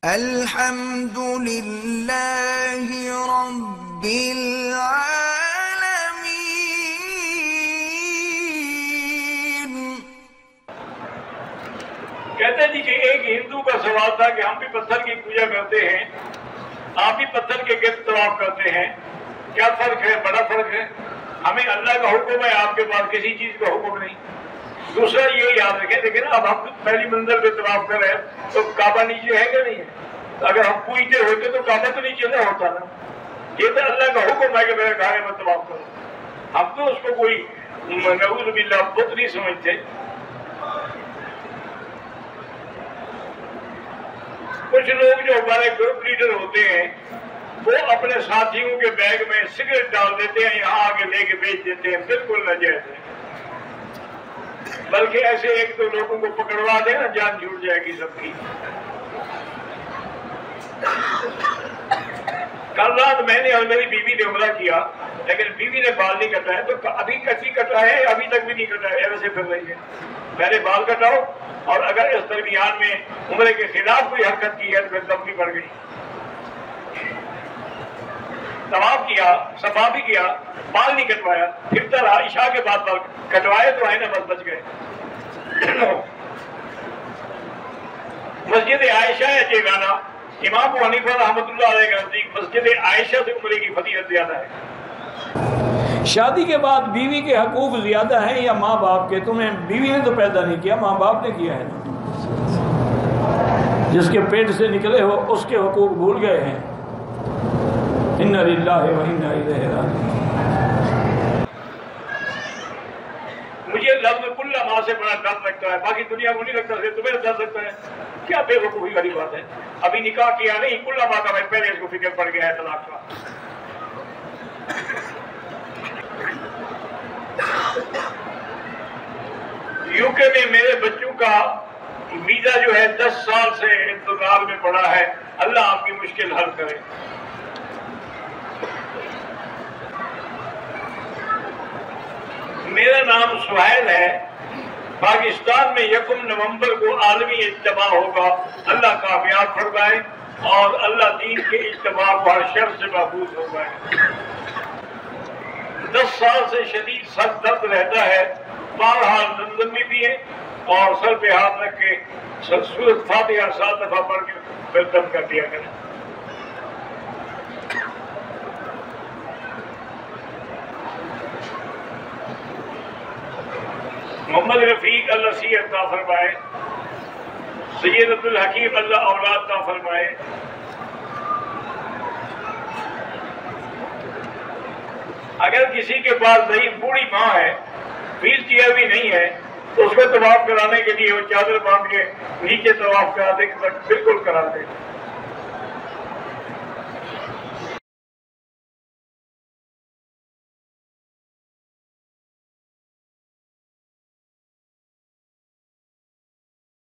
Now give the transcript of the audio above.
الحمد لله رب العالمين۔ کہتے جی کہ ایک ہندو کا سوال تھا کہ ہم بھی پتھر کی پوجا کرتے ہیں، آپ بھی پتھر کے گرد طواف کرتے ہیں، کیا فرق ہے؟ بڑا فرق ہے۔ ہمیں اللہ کا حکم ہے، آپ کے پاس کسی چیز کا حکم نہیں۔ دوسرا یہ یاد رکھیں، لیکن اب ہم پہلی منزل پہ طواف کر رہے ہیں تو کعبہ نیچے ہے کہ نہیں ہے؟ اگر ہم پوجتے ہوتے تو کعبہ تو نیچے نہ ہوتا نا۔ یہ تو اللہ کا حکم ہے کہ میرے گھر میں طواف کرو۔ ہم تو اس کو کوئی نعوذ باللہ بت نہیں سمجھتے۔ کچھ لوگ جو ہمارے گروپ لیڈر ہوتے ہیں وہ اپنے ساتھیوں کے بیگ میں سگریٹ ڈال دیتے ہیں، یہاں آگے لے کے بیچ دیتے ہیں، بالکل ناجائز ہے۔ بلکہ ایسے ایک دو لوگوں کو پکڑوا دیں نا، جان چھوٹ جائے گی سب کی۔ کل رات میں نے اور میری بیوی نے عمرہ کیا، لیکن بیوی نے بال نہیں کٹائے، تو ابھی کچی کٹائے ہے، ابھی تک بھی نہیں کٹائے، ایسے پھر رہی ہے۔ پہلے بال کٹاؤ، اور اگر اس درمیان میں عمرے کے خلاف کوئی حرکت کی ہے تو پھر دم بھی بڑھ گئی۔ طواف کیا، صفا بھی کیا، بال نہیں کٹوایا، پھرتا رہا، عشاء کے بعد بال کٹوائے تو آئے نا، بس بچ گئے۔ مسجد عائشہ ہے جیگانا، امام ابو حنیفہ رحمۃ اللہ علیہ کے نزدیک مسجد عائشہ سے عمرے کی فضیلت زیادہ ہے۔ شادی کے بعد بیوی کے حقوق زیادہ ہیں یا ماں باپ کے؟ تمہیں بیوی نے تو پیدا نہیں کیا، ماں باپ نے کیا ہے نا۔ جس کے پیٹ سے نکلے ہو اس کے حقوق بھول گئے ہیں۔ اِنَّ لِلَّهِ وَإِنَّا إِلَيْهِ رَاجِعُونَ۔ مجھے لفظ کل ماں سے بڑا ڈر لگتا ہے، باقی دنیا کو نہیں لگتا، تمہیں ڈر لگتا ہے؟ کیا بے وقوفی والی بات ہے؟ ابھی نکاح کیا نہیں، کل ماں کا میں پہلے اس کو فکر پڑ گیا ہے طلاق کا۔ یوکے میں میرے بچوں کا ویزا جو ہے 10 سال سے انتظار میں پڑا ہے، اللہ آپ کی مشکل حل کرے۔ میرا نام سہیل ہے، پاکستان میں 1 نومبر کو عالمی اجتماع ہوگا، اللہ کامیاب فرمائے اور اللہ دین کے اجتماع کو ہر شر سے محفوظ فرمائے۔ 10 سال سے شدید سر درد رہتا ہے، بہرحال زمزم میں بھی ہے، اور سر پہ ہاتھ رکھ کے سورۃ فاتحہ 7 دفعہ پڑھ کے پھر دم کر دیا کریں۔ محمد رفیق اللہ صحت عطا فرمائے، سید عبدالحکیم اللہ اولاد عطا فرمائے۔ اگر کسی کے پاس ضعیف بوڑھی ماں ہے، ویل چیئر بھی نہیں ہے، تو اس کو طواف کرانے کے لیے وہ چادر باندھ کے نیچے طواف کراتے، بالکل کراتے۔